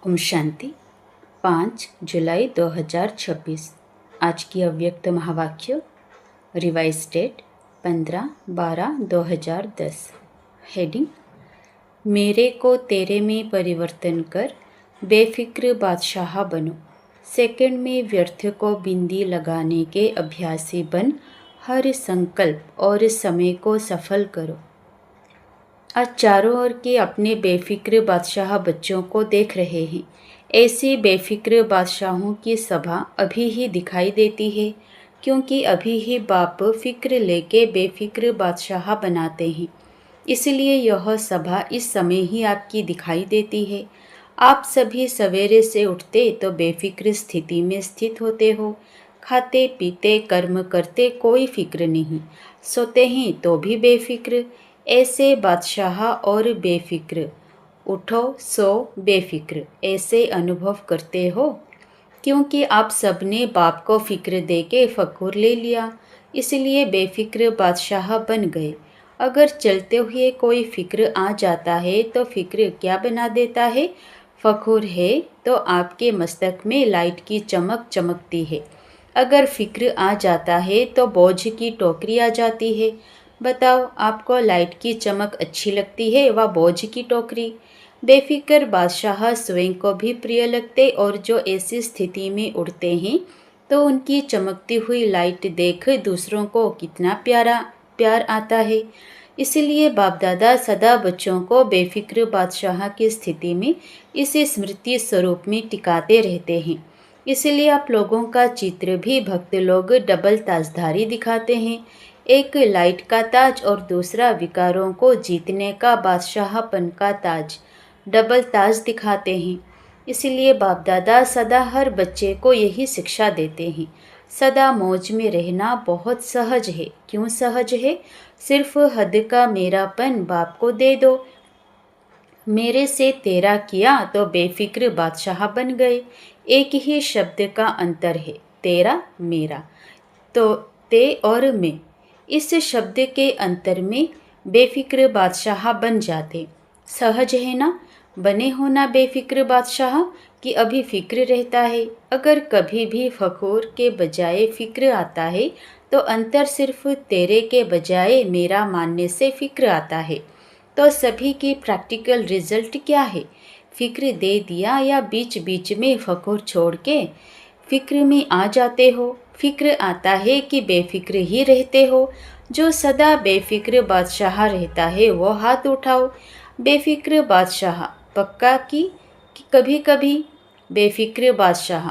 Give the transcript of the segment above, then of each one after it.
ओम शांति। 5 जुलाई 2026। आज की अव्यक्त महावाक्य रिवाइज डेट 15/12/2010। हेडिंग: मेरे को तेरे में परिवर्तन कर बेफिक्र बादशाह बनो। सेकंड में व्यर्थ को बिंदी लगाने के अभ्यासी बन हर संकल्प और समय को सफल करो। आज चारों ओर के अपने बेफिक्र बादशाह बच्चों को देख रहे हैं। ऐसे बेफिक्र बादशाहों की सभा अभी ही दिखाई देती है, क्योंकि अभी ही बाप फिक्र लेके बेफिक्र बादशाह बनाते हैं। इसलिए यह सभा इस समय ही आपकी दिखाई देती है। आप सभी सवेरे से उठते तो बेफिक्र स्थिति में स्थित होते हो। खाते पीते कर्म करते कोई फिक्र नहीं, सोते हैं तो भी बेफिक्र। ऐसे बादशाह और बेफिक्र, उठो सो बेफिक्र, ऐसे अनुभव करते हो, क्योंकि आप सबने बाप को फिक्र दे के फखूर ले लिया, इसलिए बेफिक्र बादशाह बन गए। अगर चलते हुए कोई फिक्र आ जाता है तो फिक्र क्या बना देता है? फखूर है तो आपके मस्तक में लाइट की चमक चमकती है। अगर फिक्र आ जाता है तो बोझ की टोकरी आ जाती है। बताओ, आपको लाइट की चमक अच्छी लगती है व बोझ की टोकरी? बेफिक्र बादशाह स्वयं को भी प्रिय लगते और जो ऐसी स्थिति में उड़ते हैं तो उनकी चमकती हुई लाइट देख दूसरों को कितना प्यार आता है। इसलिए बाप दादा सदा बच्चों को बेफिक्र बादशाह की स्थिति में इस स्मृति स्वरूप में टिकाते रहते हैं। इसलिए आप लोगों का चित्र भी भक्त लोग डबल ताजधारी दिखाते हैं, एक लाइट का ताज और दूसरा विकारों को जीतने का बादशाहपन का ताज, डबल ताज दिखाते हैं। इसलिए बाप दादा सदा हर बच्चे को यही शिक्षा देते हैं, सदा मौज में रहना बहुत सहज है। क्यों सहज है? सिर्फ हद का मेरापन बाप को दे दो। मेरे से तेरा किया तो बेफिक्र बादशाह बन गए। एक ही शब्द का अंतर है, तेरा मेरा, तो ते और मैं। इस शब्द के अंतर में बेफिक्र बादशाह बन जाते। सहज है ना? बने होना बेफिक्र बादशाह कि अभी फिक्र रहता है। अगर कभी भी फखूर के बजाय फिक्र आता है तो अंतर सिर्फ तेरे के बजाय मेरा मानने से फिक्र आता है। तो सभी की प्रैक्टिकल रिजल्ट क्या है? फिक्र दे दिया या बीच बीच में फखूर छोड़ के फिक्र में आ जाते हो। फिक्र आता है कि बेफिक्र ही रहते हो। जो सदा बेफिक्र बादशाह रहता है वो हाथ उठाओ। बेफिक्र बादशाह पक्का कि कभी कभी बेफिक्र बादशाह,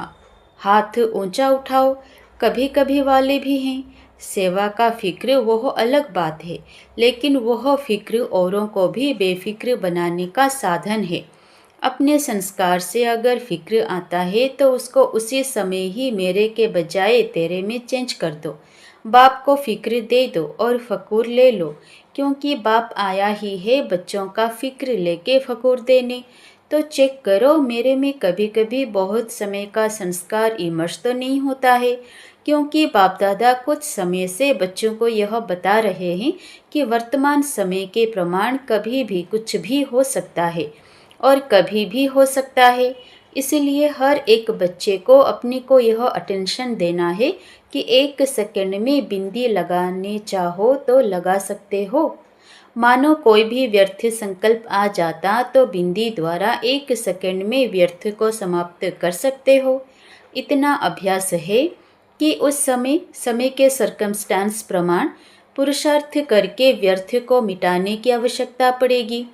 हाथ ऊंचा उठाओ। कभी कभी वाले भी हैं। सेवा का फिक्र वह अलग बात है, लेकिन वह फिक्र औरों को भी बेफिक्र बनाने का साधन है। अपने संस्कार से अगर फिक्र आता है तो उसको उसी समय ही मेरे के बजाय तेरे में चेंज कर दो। बाप को फिक्र दे दो और फकूर ले लो, क्योंकि बाप आया ही है बच्चों का फिक्र लेके फकूर देने। तो चेक करो, मेरे में कभी कभी बहुत समय का संस्कार इमर्श तो नहीं होता है, क्योंकि बाप दादा कुछ समय से बच्चों को यह बता रहे हैं कि वर्तमान समय के प्रमाण कभी भी कुछ भी हो सकता है और कभी भी हो सकता है। इसलिए हर एक बच्चे को अपने को यह अटेंशन देना है कि 1 सेकंड में बिंदी लगाने चाहो तो लगा सकते हो। मानो कोई भी व्यर्थ संकल्प आ जाता तो बिंदी द्वारा 1 सेकंड में व्यर्थ को समाप्त कर सकते हो। इतना अभ्यास है कि उस समय के सर्कमस्टांस प्रमाण पुरुषार्थ करके व्यर्थ को मिटाने की आवश्यकता पड़ेगी।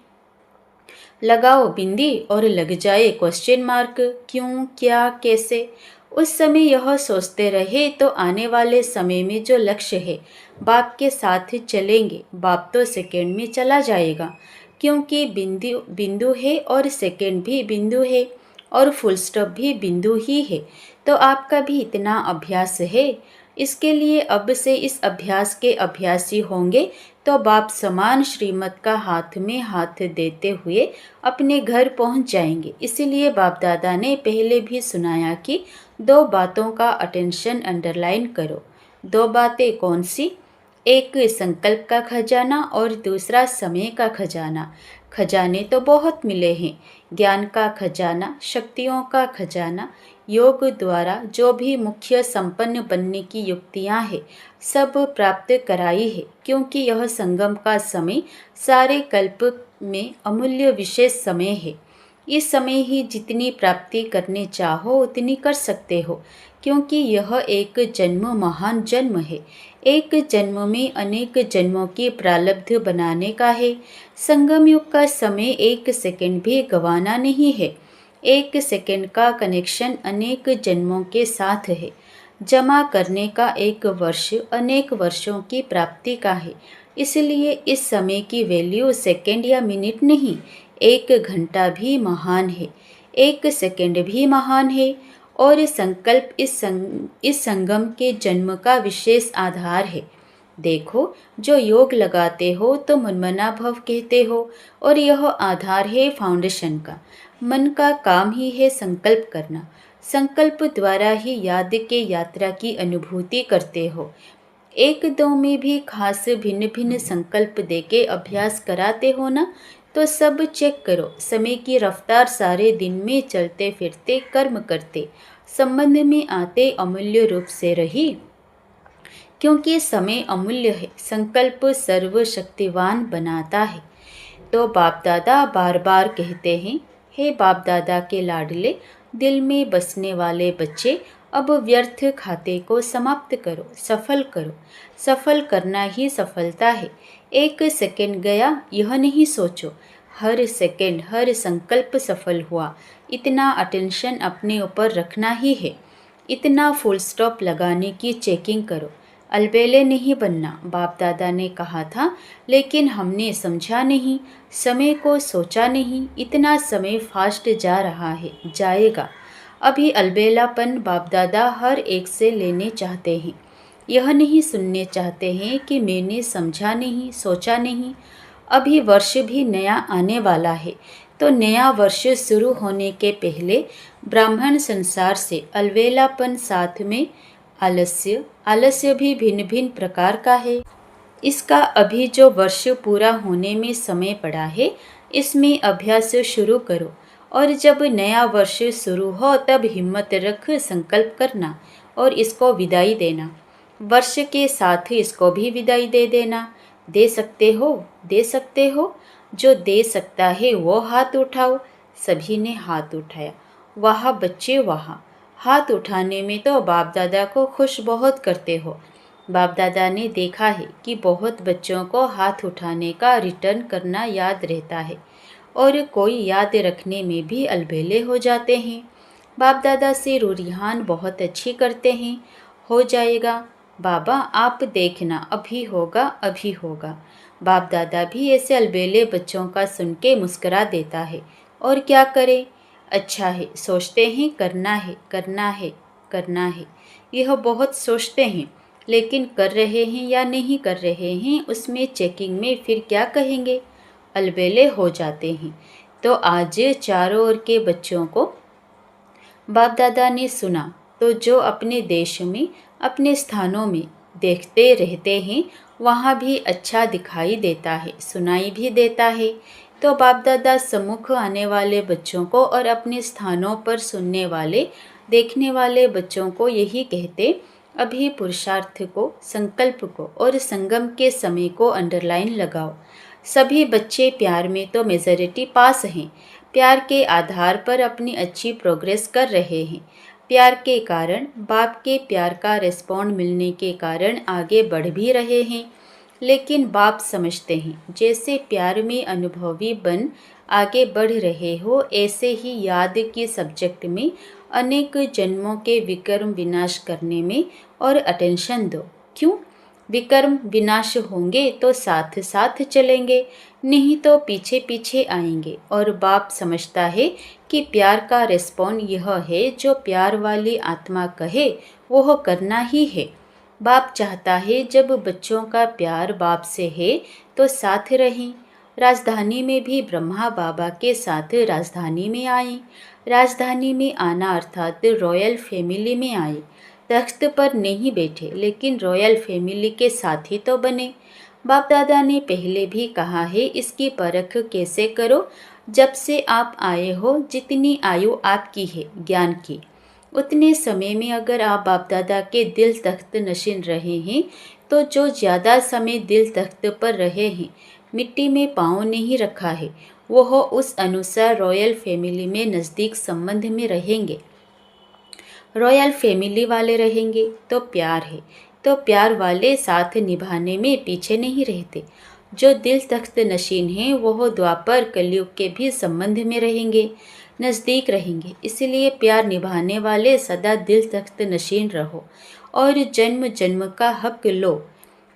लगाओ बिंदी और लग जाए क्वेश्चन मार्क, क्यों, क्या, कैसे। उस समय यह सोचते रहे तो आने वाले समय में जो लक्ष्य है बाप के साथ चलेंगे, बाप तो सेकंड में चला जाएगा, क्योंकि बिंदु है और सेकंड भी बिंदु है और फुल स्टॉप भी बिंदु ही है। तो आपका भी इतना अभ्यास है। इसके लिए अब से इस अभ्यास के अभ्यासी होंगे तो बाप समान श्रीमत का हाथ में हाथ देते हुए अपने घर पहुंच जाएंगे। इसीलिए बाप दादा ने पहले भी सुनाया कि 2 बातों का अटेंशन अंडरलाइन करो। 2 बातें कौन सी? एक संकल्प का खजाना और दूसरा समय का खजाना। खजाने तो बहुत मिले हैं, ज्ञान का खजाना, शक्तियों का खजाना, योग द्वारा जो भी मुख्य संपन्न बनने की युक्तियां हैं सब प्राप्त कराई है, क्योंकि यह संगम का समय सारे कल्प में अमूल्य विशेष समय है। इस समय ही जितनी प्राप्ति करने चाहो उतनी कर सकते हो, क्योंकि यह एक जन्म महान जन्म है। एक जन्म में अनेक जन्मों की प्रारब्ध बनाने का है। संगम युग का समय एक सेकंड भी गंवाना नहीं है। एक सेकंड का कनेक्शन अनेक जन्मों के साथ है। जमा करने का एक वर्ष अनेक वर्षों की प्राप्ति का है। इसलिए इस समय की वैल्यू सेकंड या मिनट नहीं, एक घंटा भी महान है, एक सेकंड भी महान है। और संकल्प इस संगम के जन्म का विशेष आधार है। देखो, जो योग लगाते हो तो मनमना भव कहते हो, और यह आधार है फाउंडेशन का। मन का काम ही है संकल्प करना। संकल्प द्वारा ही याद के यात्रा की अनुभूति करते हो। एक दो में भी खास भिन्न भिन्न संकल्प देके अभ्यास कराते हो ना, तो सब चेक करो। समय की रफ्तार सारे दिन में चलते फिरते कर्म करते संबंध में आते अमूल्य रूप से रही, क्योंकि समय अमूल्य है, संकल्प सर्वशक्तिवान बनाता है। तो बाप दादा बार बार कहते हैं, हे बाप दादा के लाडले, दिल में बसने वाले बच्चे, अब व्यर्थ खाते को समाप्त करो, सफल करो। सफल करना ही सफलता है। एक सेकंड गया यह नहीं सोचो, हर सेकंड हर संकल्प सफल हुआ, इतना अटेंशन अपने ऊपर रखना ही है। इतना फुल स्टॉप लगाने की चेकिंग करो। अलबेले नहीं बनना, बाप दादा ने कहा था, लेकिन हमने समझा नहीं, समय को सोचा नहीं। इतना समय फास्ट जा रहा है, जाएगा। अभी अलबेलापन बाप दादा हर एक से लेने चाहते हैं। यह नहीं सुनने चाहते हैं कि मैंने समझा नहीं, सोचा नहीं। अभी वर्ष भी नया आने वाला है, तो नया वर्ष शुरू होने के पहले ब्राह्मण संसार से अलवेलापन, साथ में आलस्य। आलस्य भी भिन्न भिन्न प्रकार का है। इसका अभी जो वर्ष पूरा होने में समय पड़ा है, इसमें अभ्यास शुरू करो। और जब नया वर्ष शुरू हो तब हिम्मत रख संकल्प करना और इसको विदाई देना। वर्ष के साथ इसको भी विदाई दे देना। दे सकते हो, दे सकते हो। जो दे सकता है वो हाथ उठाओ। सभी ने हाथ उठाया। वाह बच्चे वाह। हाथ उठाने में तो बाप दादा को खुश बहुत करते हो। बाप दादा ने देखा है कि बहुत बच्चों को हाथ उठाने का रिटर्न करना याद रहता है, और कोई याद रखने में भी अलबेले हो जाते हैं। बाप दादा से रूरिहान बहुत अच्छी करते हैं। हो जाएगा बाबा, आप देखना, अभी होगा, अभी होगा। बाप दादा भी ऐसे अलबेले बच्चों का सुन के मुस्करा देता है। और क्या करे, अच्छा है, सोचते हैं, करना है, करना है, करना है। यह बहुत सोचते हैं, लेकिन कर रहे हैं या नहीं कर रहे हैं उसमें चेकिंग में फिर क्या कहेंगे, अलबेले हो जाते हैं। तो आज चारों ओर के बच्चों को बाप दादा ने सुना, तो जो अपने देश में, अपने स्थानों में देखते रहते हैं, वहाँ भी अच्छा दिखाई देता है, सुनाई भी देता है। तो बाप दादा सम्मुख आने वाले बच्चों को और अपने स्थानों पर सुनने वाले, देखने वाले बच्चों को यही कहते, अभी पुरुषार्थ को, संकल्प को और संगम के समय को अंडरलाइन लगाओ। सभी बच्चे प्यार में तो मेजॉरिटी पास हैं। प्यार के आधार पर अपनी अच्छी प्रोग्रेस कर रहे हैं। प्यार के कारण, बाप के प्यार का रिस्पॉन्ड मिलने के कारण आगे बढ़ भी रहे हैं। लेकिन बाप समझते हैं, जैसे प्यार में अनुभवी बन आगे बढ़ रहे हो, ऐसे ही याद के सब्जेक्ट में अनेक जन्मों के विकर्म विनाश करने में और अटेंशन दो। क्यों? विकर्म विनाश होंगे तो साथ साथ चलेंगे, नहीं तो पीछे पीछे आएंगे। और बाप समझता है कि प्यार का रिस्पॉन्ड यह है, जो प्यार वाली आत्मा कहे वह करना ही है। बाप चाहता है जब बच्चों का प्यार बाप से है तो साथ रहें। राजधानी में भी ब्रह्मा बाबा के साथ राजधानी में आए। राजधानी में आना अर्थात रॉयल फैमिली में आए। तख्त पर नहीं बैठे, लेकिन रॉयल फैमिली के साथ ही तो बने। बाप दादा ने पहले भी कहा है, इसकी परख कैसे करो? जब से आप आए हो, जितनी आयु आपकी है ज्ञान की, उतने समय में अगर आप बाप दादा के दिल तख्त नशीन रहे हैं, तो जो ज़्यादा समय दिल तख्त पर रहे हैं, मिट्टी में पाँव नहीं रखा है, वह उस अनुसार रॉयल फैमिली में नज़दीक संबंध में रहेंगे। रॉयल फैमिली वाले रहेंगे तो प्यार है, तो प्यार वाले साथ निभाने में पीछे नहीं रहते। जो दिल तख्त नशीन हैं वह द्वापर कलयुग के भी संबंध में रहेंगे, नज़दीक रहेंगे। इसलिए प्यार निभाने वाले सदा दिल तख्त नशीन रहो और जन्म जन्म का हक लो।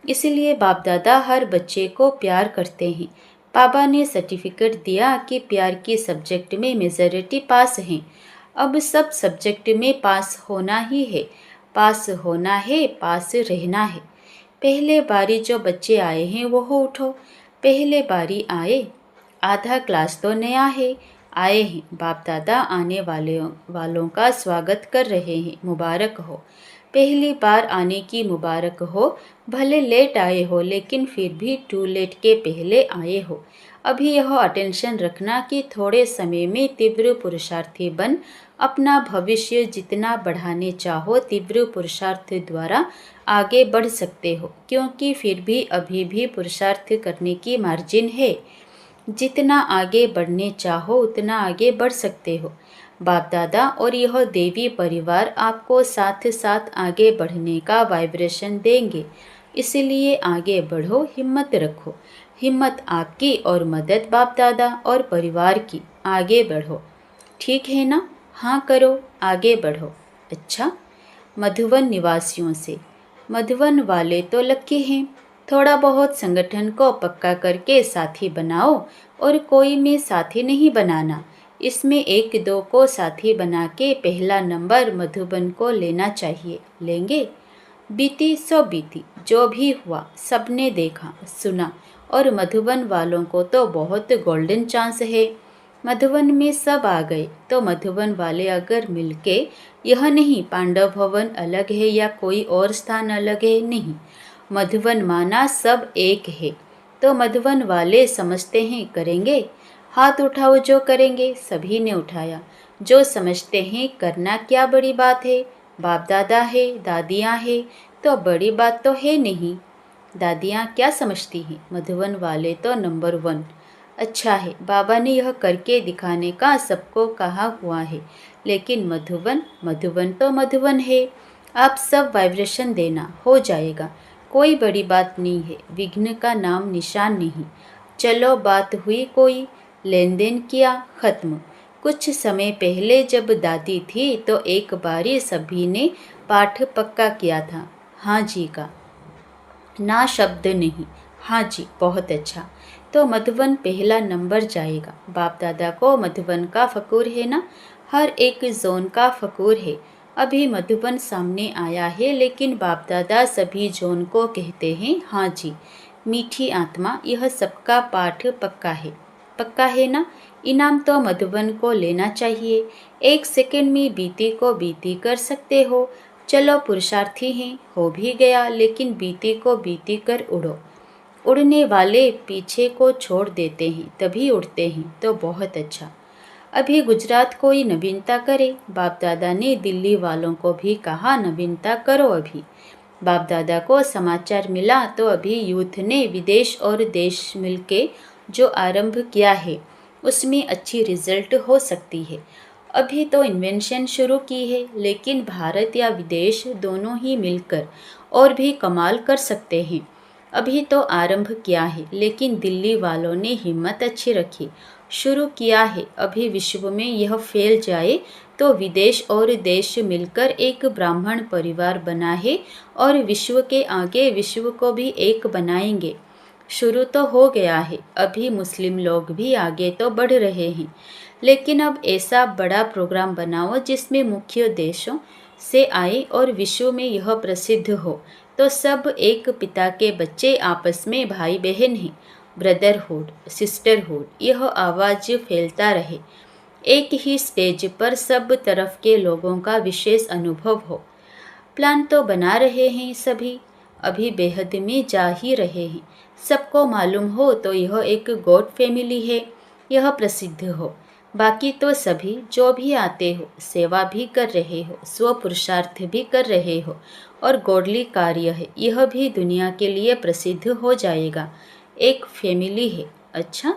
इसलिए बाप दादा हर बच्चे को प्यार करते हैं। बाबा ने सर्टिफिकेट दिया कि प्यार की सब्जेक्ट में मेजॉरिटी पास हैं। अब सब सब्जेक्ट में पास होना ही है, पास होना है, पास रहना है। पहले बारी जो बच्चे आए हैं वो उठो, पहले बारी आए। आधा क्लास तो नया है, आए हैं। बाप दादा आने वालों का स्वागत कर रहे हैं, मुबारक हो। पहली बार आने की मुबारक हो। भले लेट आए हो, लेकिन फिर भी टू लेट के पहले आए हो। अभी यह अटेंशन रखना कि थोड़े समय में तीव्र पुरुषार्थी बन अपना भविष्य जितना बढ़ाने चाहो, तीव्र पुरुषार्थ द्वारा आगे बढ़ सकते हो, क्योंकि फिर भी अभी भी पुरुषार्थ करने की मार्जिन है। जितना आगे बढ़ने चाहो उतना आगे बढ़ सकते हो। बाप दादा और यह देवी परिवार आपको साथ साथ आगे बढ़ने का वाइब्रेशन देंगे। इसलिए आगे बढ़ो, हिम्मत रखो। हिम्मत आपकी और मदद बाप दादा और परिवार की। आगे बढ़ो, ठीक है ना? हाँ करो, आगे बढ़ो। अच्छा, मधुवन निवासियों से। मधुवन वाले तो लक्की हैं। थोड़ा बहुत संगठन को पक्का करके साथी बनाओ, और कोई में साथी नहीं बनाना। इसमें एक दो को साथी बना के पहला नंबर मधुबन को लेना चाहिए। लेंगे? बीती सो बीती, जो भी हुआ सबने देखा सुना, और मधुबन वालों को तो बहुत गोल्डन चांस है। मधुबन में सब आ गए तो मधुबन वाले अगर मिलके, यह नहीं पांडव भवन अलग है या कोई और स्थान अलग है, नहीं, मधुबन माना सब एक है, तो मधुबन वाले समझते हैं करेंगे। हाथ उठाओ जो करेंगे। सभी ने उठाया। जो समझते हैं करना क्या बड़ी बात है, बाप दादा है, दादियाँ है, तो बड़ी बात तो है नहीं। दादियाँ क्या समझती हैं? मधुबन वाले तो नंबर 1। अच्छा है, बाबा ने यह करके दिखाने का सबको कहा हुआ है, लेकिन मधुबन तो मधुबन है। आप सब वाइब्रेशन देना, हो जाएगा, कोई बड़ी बात नहीं है, विघ्न का नाम निशान नहीं। चलो बात हुई, कोई लेन देन किया, खत्म। कुछ समय पहले जब दादी थी तो एक बारी सभी ने पाठ पक्का किया था। हाँ जी का ना शब्द नहीं। हाँ जी, बहुत अच्छा। तो मधुबन पहला नंबर जाएगा। बाप दादा को मधुबन का फकूर है ना, हर एक जोन का फकूर है। अभी मधुबन सामने आया है, लेकिन बाप दादा सभी जोन को कहते हैं हाँ जी। मीठी आत्मा, यह सबका पाठ पक्का है। पक्का है ना? इनाम तो मधुबन को लेना चाहिए। 1 सेकंड में बीती को बीती कर सकते हो। चलो पुरुषार्थी हैं, हो भी गया, लेकिन बीती को बीती कर उड़ो। उड़ने वाले पीछे को छोड़ देते हैं, तभी उड़ते हैं, तो बहुत अच्छा। अभी गुजरात कोई नवीनता करे। बाप दादा ने दिल्ली वालों को भी कहा नवीनता करो। अभी बाप दादा को समाचार मिला तो अभी यूथ ने विदेश और देश मिलके जो आरंभ किया है, उसमें अच्छी रिजल्ट हो सकती है। अभी तो इन्वेंशन शुरू की है, लेकिन भारत या विदेश दोनों ही मिलकर और भी कमाल कर सकते हैं। अभी तो आरंभ किया है, लेकिन दिल्ली वालों ने हिम्मत अच्छी रखी, शुरू किया है। अभी विश्व में यह फैल जाए तो विदेश और देश मिलकर एक ब्राह्मण परिवार बना है, और विश्व के आगे विश्व को भी एक बनाएंगे। शुरू तो हो गया है, अभी मुस्लिम लोग भी आगे तो बढ़ रहे हैं, लेकिन अब ऐसा बड़ा प्रोग्राम बनाओ जिसमें मुख्य देशों से आए और विश्व में यह प्रसिद्ध हो, तो सब एक पिता के बच्चे आपस में भाई बहन हैं। ब्रदरहुड, सिस्टरहुड, यह आवाज़ फैलता रहे। एक ही स्टेज पर सब तरफ के लोगों का विशेष अनुभव हो। प्लान तो बना रहे हैं सभी, अभी बेहद में जा ही रहे हैं। सबको मालूम हो तो यह एक गॉड फैमिली है। यह प्रसिद्ध हो। बाकी तो सभी जो भी आते हो, सेवा भी कर रहे हो, स्व पुरुषार्थ भी कर रहे हो और गॉडली कार्य है, यह भी दुनिया के लिए प्रसिद्ध हो जाएगा। एक फैमिली है। अच्छा,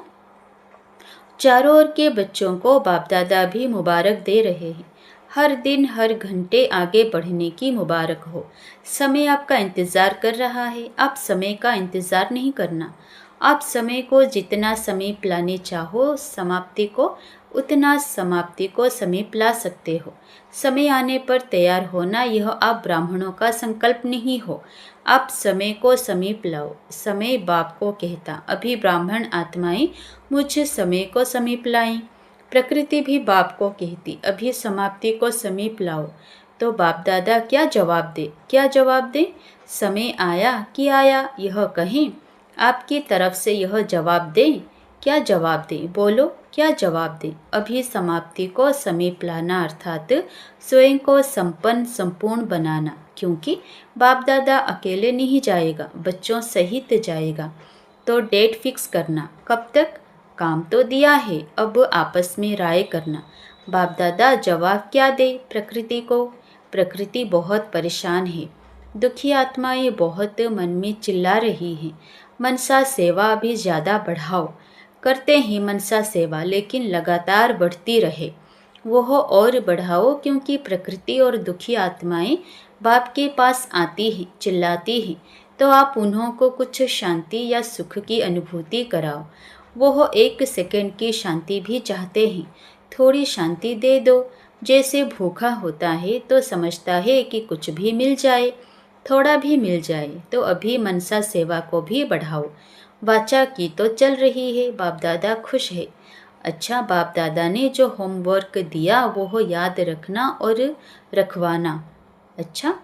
चारों ओर के बच्चों को बाप दादा भी मुबारक दे रहे हैं। हर दिन हर घंटे आगे बढ़ने की मुबारक हो। समय आपका इंतज़ार कर रहा है, आप समय का इंतज़ार नहीं करना। आप समय को जितना समीप लाने चाहो समाप्ति को, उतना समाप्ति को समीप ला सकते हो। समय आने पर तैयार होना, यह आप ब्राह्मणों का संकल्प नहीं हो। आप समय को समीप लाओ। समय बाप को कहता, अभी ब्राह्मण आत्माएं मुझ समय को समीप लाएं। प्रकृति भी बाप को कहती, अभी समाप्ति को समीप लाओ। तो बाप दादा क्या जवाब दे? क्या जवाब दे? समय आया कि आया, यह कहें। आपकी तरफ से यह जवाब दें। क्या जवाब दें? बोलो, क्या जवाब दें? अभी समाप्ति को समीप लाना अर्थात स्वयं को संपन्न संपूर्ण बनाना, क्योंकि बाप दादा अकेले नहीं जाएगा, बच्चों सहित जाएगा। तो डेट फिक्स करना, कब तक? काम तो दिया है, अब आपस में राय करना। बाप दादा जवाब क्या दे प्रकृति को? प्रकृति बहुत परेशान है, दुखी आत्माएं बहुत मन में चिल्ला रही हैं। मनसा सेवा भी ज़्यादा बढ़ाओ। करते हैं मनसा सेवा, लेकिन लगातार बढ़ती रहे। वह और बढ़ाओ, क्योंकि प्रकृति और दुखी आत्माएं बाप के पास आती हैं, चिल्लाती हैं। तो आप उन्हों को कुछ शांति या सुख की अनुभूति कराओ। वह 1 सेकंड की शांति भी चाहते हैं। थोड़ी शांति दे दो। जैसे भूखा होता है तो समझता है कि कुछ भी मिल जाए, थोड़ा भी मिल जाए। तो अभी मनसा सेवा को भी बढ़ाओ। वाचा की तो चल रही है, बाप दादा खुश है। अच्छा, बाप दादा ने जो होमवर्क दिया वो याद रखना और रखवाना। अच्छा,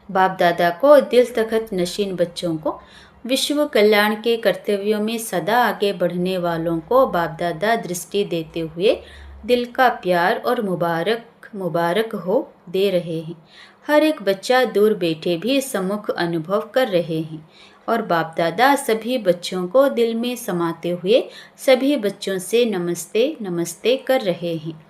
बाप दादा को दिल तखत नशीन बच्चों को, विश्व कल्याण के कर्तव्यों में सदा आगे बढ़ने वालों को बाप दादा दृष्टि देते हुए दिल का प्यार और मुबारक मुबारक हो दे रहे हैं। हर एक बच्चा दूर बैठे भी सम्मुख अनुभव कर रहे हैं और बाप दादा सभी बच्चों को दिल में समाते हुए सभी बच्चों से नमस्ते नमस्ते कर रहे हैं।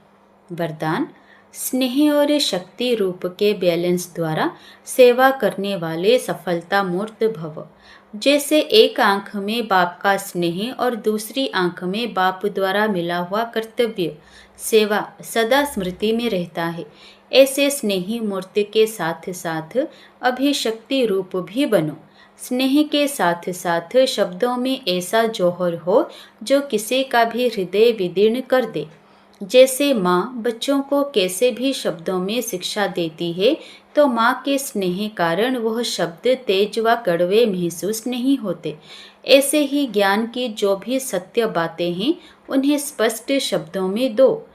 वरदान, स्नेह और शक्ति रूप के बैलेंस द्वारा सेवा करने वाले सफलता मूर्त भव। जैसे एक आंख में बाप का स्नेह और दूसरी आंख में बाप द्वारा मिला हुआ कर्तव्य सेवा सदा स्मृति में रहता है, ऐसे स्नेही मूर्ति के साथ साथ अभी शक्ति रूप भी बनो। स्नेह के साथ साथ शब्दों में ऐसा जौहर हो जो किसी का भी हृदय विदीर्ण कर दे। जैसे माँ बच्चों को कैसे भी शब्दों में शिक्षा देती है, तो माँ के स्नेह कारण वह शब्द तेज व कड़वे महसूस नहीं होते। ऐसे ही ज्ञान की जो भी सत्य बातें हैं उन्हें स्पष्ट शब्दों में दो,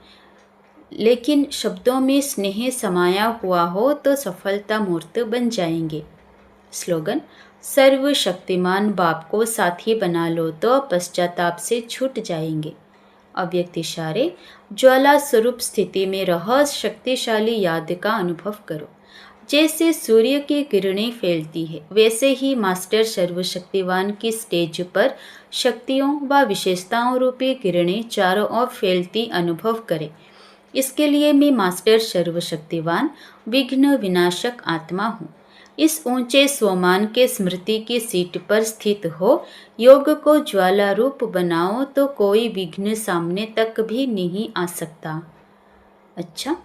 लेकिन शब्दों में स्नेह समाया हुआ हो तो सफलता मूर्त बन जाएंगे। स्लोगन, सर्वशक्तिमान बाप को साथी बना लो तो पश्चाताप से छूट जाएंगे। अव्यक्त इशारे, ज्वाला स्वरूप स्थिति में रह शक्तिशाली याद का अनुभव करो। जैसे सूर्य की किरणें फैलती है, वैसे ही मास्टर सर्वशक्तिवान की स्टेज पर शक्तियों व विशेषताओं रूपी किरणें चारों ओर फैलती अनुभव करें। इसके लिए मैं मास्टर सर्वशक्तिवान विघ्न विनाशक आत्मा हूँ। इस ऊंचे स्वमान के स्मृति की सीट पर स्थित हो, योग को ज्वाला रूप बनाओ तो कोई विघ्न सामने तक भी नहीं आ सकता। अच्छा,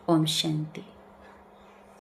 ओम शांति।